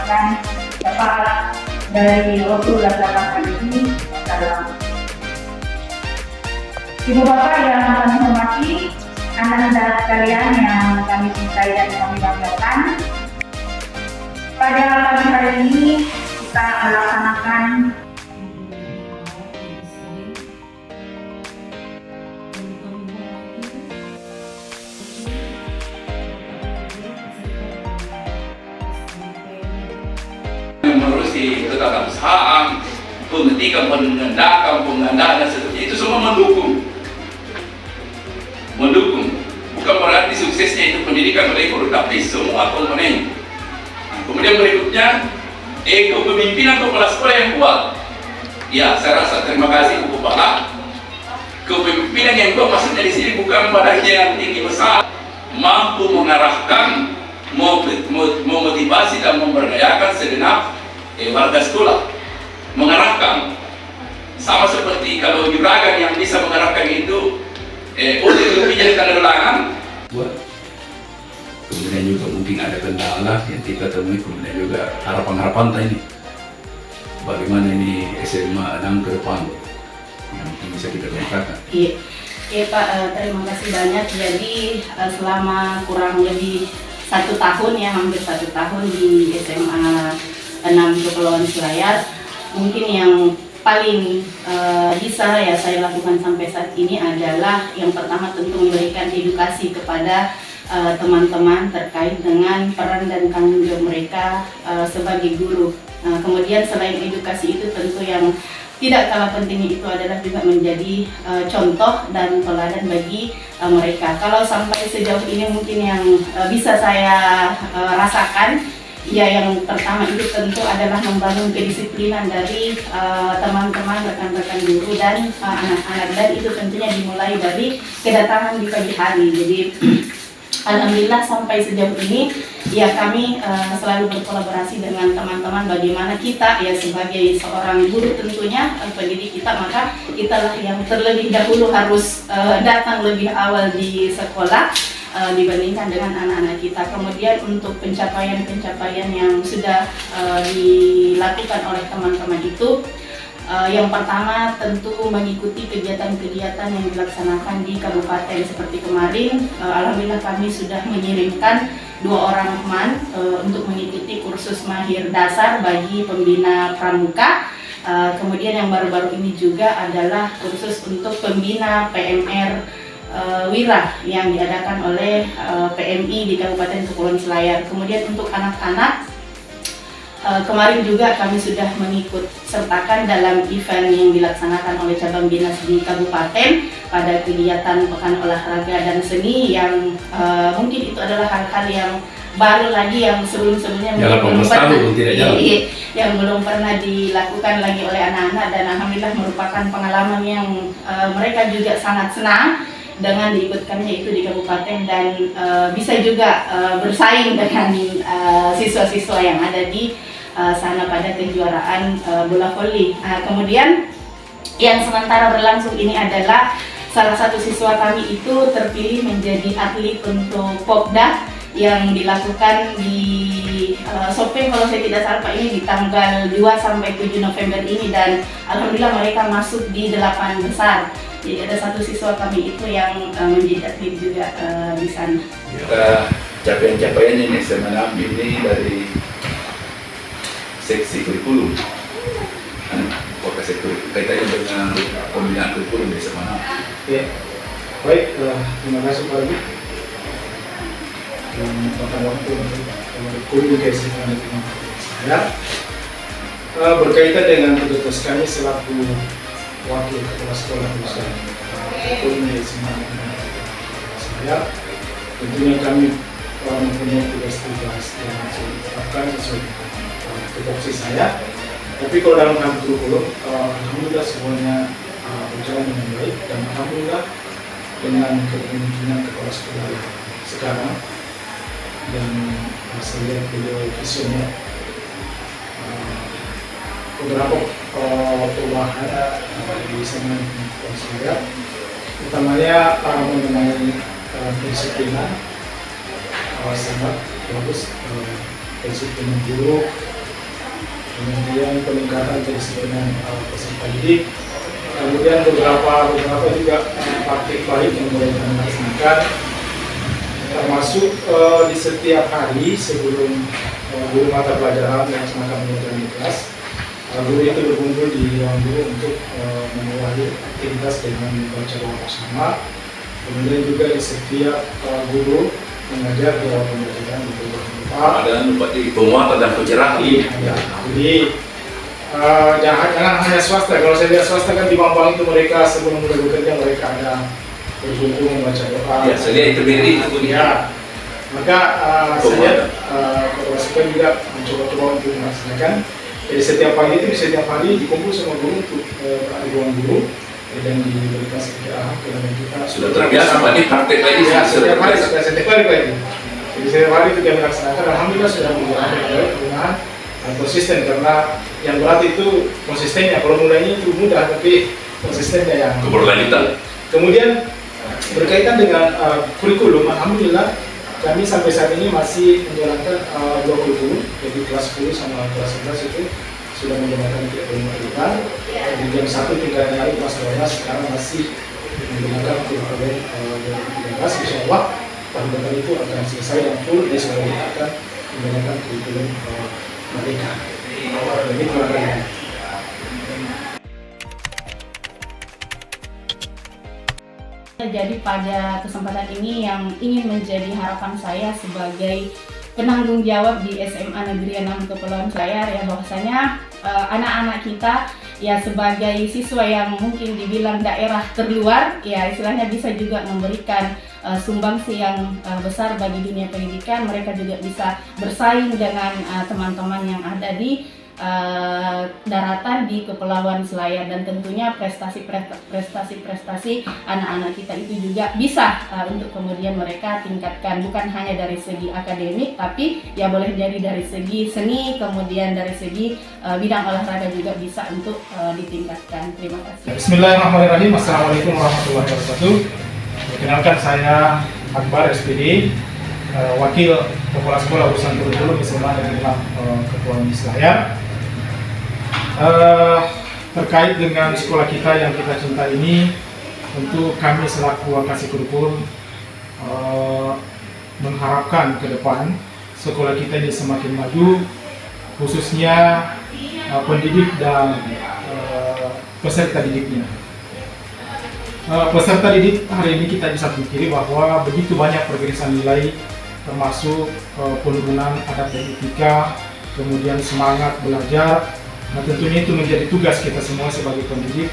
mendapatkan syafaat dari Rasulullah SAW. Ibu bapak yang kami hormati, anak-anak sekalian yang kami cintai dan kami banggakan, pada pagi hari ini kita melaksanakan mengurusi ketatanegaraan, pengetikan, pengendalian dan seterusnya, itu semua mendukung. Bukan berarti suksesnya itu pendidikan oleh guru, tapi semua komponen. Kemudian berikutnya, kepemimpinan kepala sekolah yang kuat. Ya, saya rasa terima kasih Bu Kepala. Kepemimpinan yang kuat maksudnya di sini bukan pada yang tinggi besar, mampu mengarahkan, memotivasi dan memberdayakan segenap warga sekolah. Mengarahkan, sama seperti kalau juragan yang bisa mengarahkan itu untuk lebih jadi kenerangan. Kemudian juga mungkin ada kendala yang kita temui, kemudian juga harapan-harapan ini bagaimana ini SMA Anang ke depan yang mungkin bisa kita katakan. Iya Pak, terima kasih banyak. Jadi selama kurang lebih 1 tahun ya, hampir 1 tahun di SMA 6 Kepulauan Selayar, mungkin yang paling bisa ya saya lakukan sampai saat ini adalah yang pertama tentu memberikan edukasi kepada teman-teman terkait dengan peran dan tanggung jawab mereka sebagai guru. Kemudian selain edukasi itu tentu yang tidak kalah pentingnya itu adalah juga menjadi contoh dan teladan bagi mereka. Kalau sampai sejauh ini mungkin yang bisa saya rasakan, ya yang pertama itu tentu adalah membangun kedisiplinan dari teman-teman, rekan-rekan guru dan anak-anak, dan itu tentunya dimulai dari kedatangan di pagi hari. Jadi alhamdulillah sampai sejauh ini ya kami selalu berkolaborasi dengan teman-teman bagaimana kita ya sebagai seorang guru tentunya pendidik kita, maka kitalah yang terlebih dahulu harus datang lebih awal di sekolah dibandingkan dengan anak-anak kita. Kemudian untuk pencapaian-pencapaian yang sudah dilakukan oleh teman-teman itu, yang pertama tentu mengikuti kegiatan-kegiatan yang dilaksanakan di kabupaten. Seperti kemarin, alhamdulillah kami sudah mengirimkan 2 orang teman untuk mengikuti kursus mahir dasar bagi pembina pramuka. Kemudian yang baru-baru ini juga adalah kursus untuk pembina PMR Wira yang diadakan oleh PMI di Kabupaten Kepulauan Selayar. Kemudian untuk anak-anak, kemarin juga kami sudah mengikut sertakan dalam event yang dilaksanakan oleh cabang dinas di kabupaten pada kegiatan Pekan Olahraga dan Seni yang mungkin itu adalah hal-hal yang baru lagi yang sebelum-sebelumnya yang belum pernah dilakukan lagi oleh anak-anak, dan alhamdulillah merupakan pengalaman yang mereka juga sangat senang dengan diikutkannya itu di kabupaten, dan bisa juga bersaing dengan siswa-siswa yang ada di sana pada kejuaraan bola voli. Kemudian yang sementara berlangsung ini adalah salah satu siswa kami itu terpilih menjadi atlet untuk Popda yang dilakukan di Sopeng kalau saya tidak salah Pak, ini di tanggal 2 sampai 7 November ini, dan alhamdulillah mereka masuk di 8 besar. Jadi ada satu siswa kami itu yang menjadi atlet juga di sana. Capaian-capaian ini SMA ini dari seksi kurikulum, kaitannya dengan pembinaan kurikulum di SMA. Ya, baik, terima kasih Pak Ibu. Pada waktu komunikasi dengan saya berkaitan dengan tugas kami selaku wakil kepala sekolah jurusan ekonomi saya, tentunya kami mempunyai tugas-tugas yang sudah ditetapkan sesuai tupoksi saya. Tapi kalau dalam hal kurikulum, alhamdulillah semuanya berjalan dengan baik, dan alhamdulillah dengan kepemimpinan kepala sekolah sekarang dan saya lihat beliau visioner, beberapa perubahan di sana saya, utamanya mengenai kedisiplinan sangat bagus, disiplin guru, kemudian peningkatan kedisiplinan peserta didik, kemudian beberapa juga praktik baik yang mulai kami laksanakan, termasuk di setiap hari sebelum guru mata pelajaran melaksanakan pengajaran di kelas, guru itu berkumpul di ruang guru untuk memulai aktivitas dengan membaca doa bersama. Kemudian juga di setiap guru mengajar doa pembelajaran di beberapa Ada bupati penguatan dan pencerahan. ya. Jadi jangan hanya swasta. Kalau saya lihat swasta kan di Bambang itu mereka sebelum mulai bekerja mereka ada berkumpul membaca doa. Ya, saya lihat itu beri itu Ya, maka saya Korwasukan juga mencoba-coba untuk melaksanakan. Jadi setiap hari dikumpul semua guru untuk ada ruang guru dan diberikan sedikit arahan kepada kita. sudah terbiasa Pak, ini praktek lagi Ya, sudah setiap hari Pak. Jadi setiap hari itu kami laksanakan. Alhamdulillah sudah berjalan dengan baik, kemudian konsisten, karena yang berat itu konsistennya. Kalau mulainya itu mudah, tapi konsistennya yang keberlanjutan. Kemudian berkaitan dengan kurikulum, alhamdulillah kami sampai saat ini masih menjalankan 2 kurikulum, jadi kelas 10 sama kelas 11 itu sudah menggunakan kurikulum terbuka. Di jam 1 tingkat hari kelas 12 sekarang masih menggunakan kurikulum 2013. Insya Allah tahun depan itu akan selesai dan full, jadi sudah akan menggunakan kurikulum mereka. Jadi kurang lebih. Jadi pada kesempatan ini yang ingin menjadi harapan saya sebagai penanggung jawab di SMA Negeri 6 Kepulauan Selayar, ya bahwasanya anak-anak kita ya sebagai siswa yang mungkin dibilang daerah terluar, ya istilahnya bisa juga memberikan sumbangsi yang besar bagi dunia pendidikan. Mereka juga bisa bersaing dengan teman-teman yang ada di daratan di Kepulauan Selayar, dan tentunya prestasi anak-anak kita itu juga bisa untuk kemudian mereka tingkatkan, bukan hanya dari segi akademik, tapi ya boleh jadi dari segi seni, kemudian dari segi bidang olahraga juga bisa untuk ditingkatkan. Terima kasih. Bismillahirrahmanirrahim. Assalamualaikum warahmatullahi wabarakatuh. Perkenalkan, saya Akbar SPD, Wakil Kepala Sekolah Urusan Kurikulum SMA Negeri 6 Kepulauan Selayar. Terkait dengan sekolah kita yang kita cinta ini, tentu kami selaku Wakasih Kurikulum mengharapkan ke depan sekolah kita ini semakin maju, khususnya pendidik dan peserta didiknya. Peserta didik hari ini kita bisa pikiri bahwa begitu banyak pergerakan nilai, termasuk penurunan adab dan etika, kemudian semangat belajar. Nah, tentunya itu menjadi tugas kita semua sebagai pendidik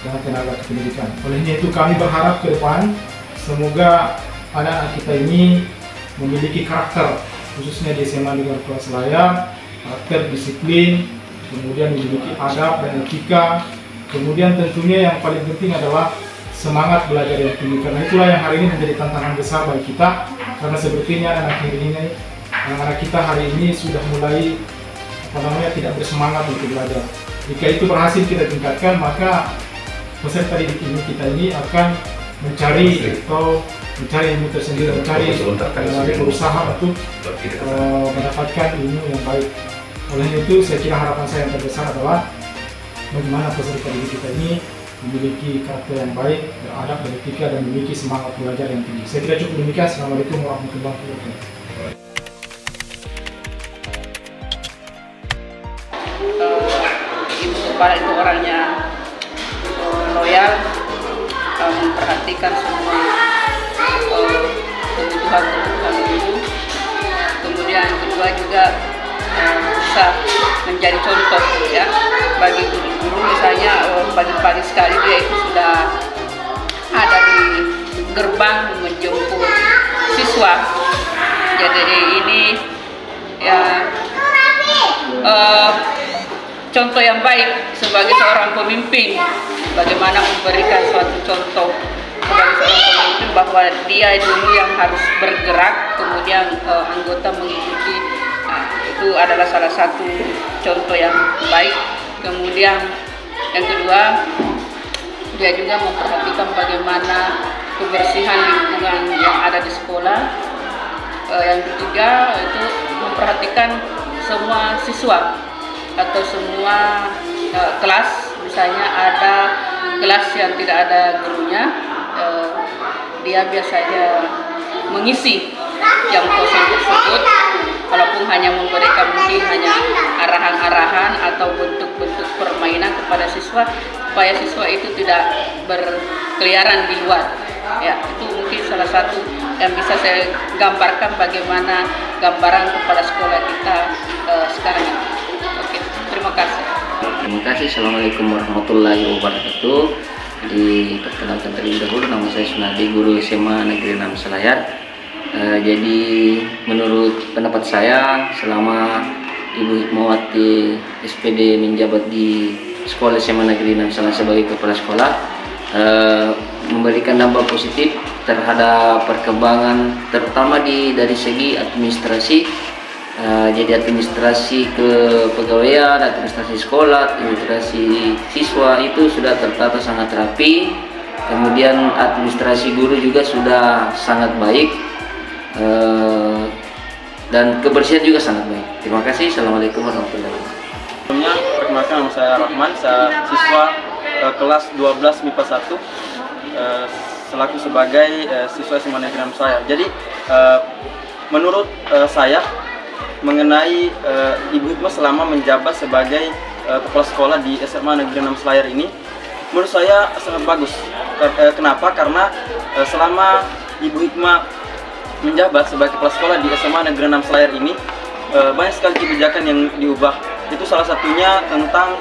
dan tenaga kependidikan. Olehnya itu kami berharap ke depan semoga anak-anak kita ini memiliki karakter, khususnya di SMA Negeri Kepulauan Selayar, karakter disiplin, kemudian memiliki adab dan etika, kemudian tentunya yang paling penting adalah semangat belajar yang tinggi. Karena itulah yang hari ini menjadi tantangan besar bagi kita, karena sepertinya anak-anak kita hari ini sudah mulai tidak bersemangat untuk belajar. Jika itu berhasil kita tingkatkan, maka peserta didik kita ini akan mencari ilmu tersendiri, berusaha untuk mendapatkan ilmu yang baik. Oleh itu, saya kira harapan saya yang terbesar adalah bagaimana peserta didik kita ini memiliki karakter yang baik, beradab, beretika, dan memiliki semangat belajar yang tinggi. Saya kira cukup demikian. Assalamualaikum warahmatullahi wabarakatuh. Ibu kepala itu orangnya loyal, memperhatikan semua kebutuhan ibu. Kemudian kedua juga bisa menjadi contoh ya bagi guru-guru. Misalnya pagi-pagi sekali dia itu sudah ada di gerbang menjemput siswa. Jadi ini ya contoh yang baik sebagai seorang pemimpin, bagaimana memberikan suatu contoh sebagai seorang pemimpin bahwa dia dulu yang harus bergerak, kemudian anggota mengikuti. Itu adalah salah satu contoh yang baik. Kemudian yang kedua, dia juga memperhatikan bagaimana kebersihan lingkungan yang ada di sekolah. Yang ketiga itu memperhatikan semua siswa. atau semua kelas, misalnya ada kelas yang tidak ada gurunya, dia biasanya mengisi jam kosong tersebut, walaupun hanya memberikan mungkin hanya arahan-arahan atau bentuk-bentuk permainan kepada siswa, supaya siswa itu tidak berkeliaran di luar. Ya, itu mungkin salah satu yang bisa saya gambarkan bagaimana gambaran kepala sekolah kita sekarang ini. Oke, terima kasih. Terima kasih. Assalamualaikum warahmatullahi wabarakatuh. Diperkenalkan terlebih dahulu, nama saya Sunadi, guru SMA Negeri 6 Selayar. Jadi menurut pendapat saya, selama Ibu Hikmawati SPD menjabat di Sekolah SMA Negeri 6 Selayar sebagai kepala sekolah, memberikan dampak positif terhadap perkembangan, terutama dari segi administrasi. Jadi administrasi kepegawaian, administrasi sekolah, administrasi siswa itu sudah tertata sangat rapi. Kemudian administrasi guru juga sudah sangat baik, dan kebersihan juga sangat baik. Terima kasih. Assalamualaikum warahmatullahi wabarakatuh. Sebelumnya, perkenalkan nama saya Rahman, saya siswa kelas 12 MIPA 1, selaku sebagai siswa SMA Negeri 6 Selayar. Jadi menurut saya mengenai Ibu Hikmah selama menjabat sebagai kepala sekolah di SMA Negeri 6 Selayar ini, menurut saya sangat bagus. Kenapa? Karena selama Ibu Hikmah menjabat sebagai kepala sekolah di SMA Negeri 6 Selayar ini, banyak sekali kebijakan yang diubah. Itu salah satunya tentang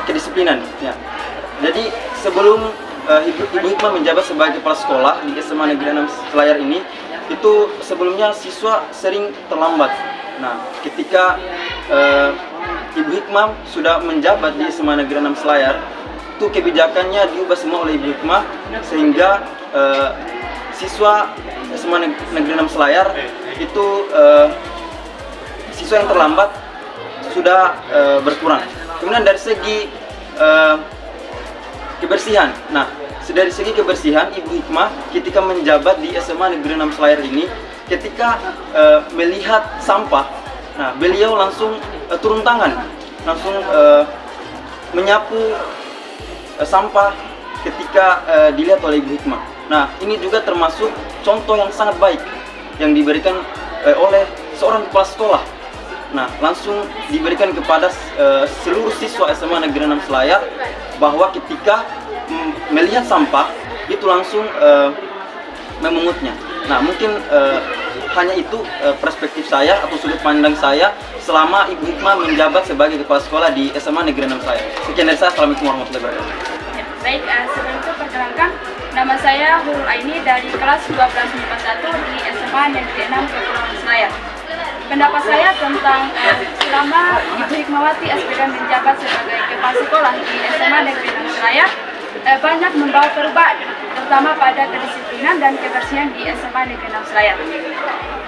kedisiplinan. Ya. Jadi sebelum Ibu Hikmah menjabat sebagai kepala sekolah di SMA Negeri 6 Selayar ini, itu sebelumnya siswa sering terlambat. Nah, ketika Ibu Hikmah sudah menjabat di SMA Negeri 6 Selayar, itu kebijakannya diubah semua oleh Ibu Hikmah, sehingga siswa SMA Negeri 6 Selayar itu siswa yang terlambat sudah berkurang. Kemudian dari segi kebersihan, nah dari segi kebersihan, Ibu Hikmah ketika menjabat di SMA Negeri 6 Selayar ini, ketika melihat sampah, nah beliau langsung turun tangan, langsung menyapu sampah ketika dilihat oleh Ibu Hikmah. Nah, ini juga termasuk contoh yang sangat baik yang diberikan oleh seorang kepala sekolah. Nah, langsung diberikan kepada seluruh siswa SMA Negeri 6 Selayar, bahwa ketika melihat sampah itu langsung memungutnya. Nah, mungkin hanya itu perspektif saya atau sudut pandang saya selama Ibu Hikmah menjabat sebagai kepala sekolah di SMA Negeri 6 Selayar. Sekian dari saya. Assalamualaikum warahmatullahi wabarakatuh. Baik, sebelum itu perkenalkan, nama saya Hurul Aini dari kelas 12 MIPA 1 di SMA Negeri 6 Kepulauan Selayar. Pendapat saya tentang selama Ibu Hikmawati SPD menjabat sebagai kepala sekolah di SMA Negeri 6 Selayar, banyak membawa perubahan, terutama pada kedisiplinan dan kebersihan di SMA Negeri 6 Selayar.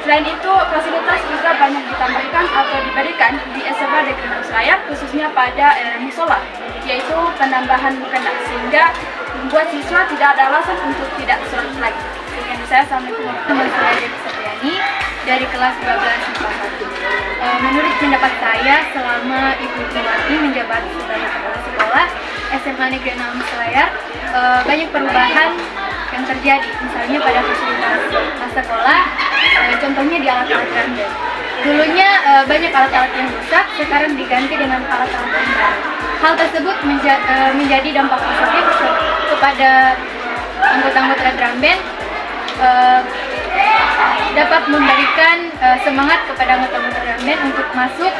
Selain itu, fasilitas juga banyak ditambahkan atau diberikan di SMA Negeri 6 Selayar, khususnya pada musola, yaitu penambahan mukena, sehingga membuat siswa tidak ada alasan untuk tidak sholat lagi. Sekian saya. Assalamualaikum warahmatullahi wabarakatuh. Dari kelas 12 MIPA 1. Menurut pendapat saya, selama Ibu Hikmawati menjabat sebagai kepala sekolah SMA Negeri 6 Selayar, banyak perubahan yang terjadi, misalnya pada fasilitas sekolah, contohnya di alat-alat Grandel. Dulunya banyak alat-alat yang rusak, sekarang diganti dengan alat-alat yang baru. Hal tersebut menjadi dampak positif kepada anggota-anggota drum band, dapat memberikan semangat kepada anggota-anggota drum band untuk masuk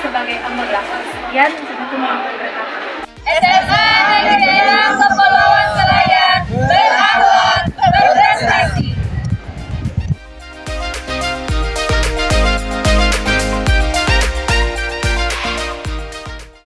sebagai anggota. Sekian, assalamualaikum warahmatullahi wabarakatuh. SMA Negeri 6